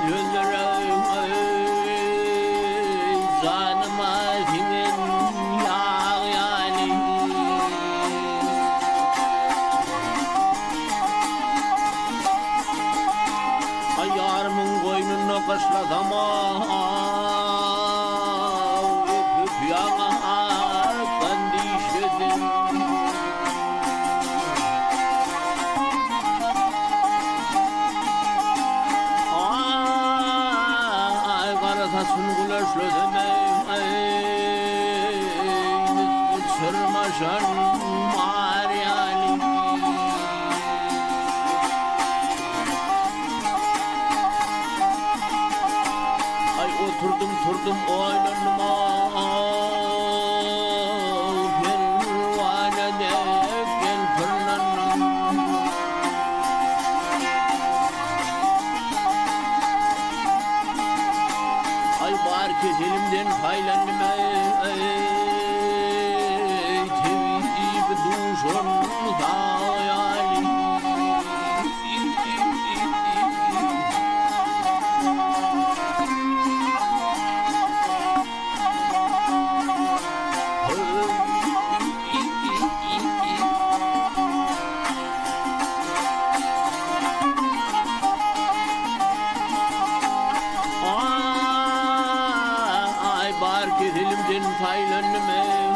ölürüm canıma senin yani. Ay yarımın koynunu kışlasam öpüp yana ben dişledim. Karasasın güleşledim sırmaşan var yani. Ay oturdum oylandım pervanede gel fırlandım. Ay var ki dilimden faylandım tevhid duşun hayali. Ay bar ki dilimden faylandım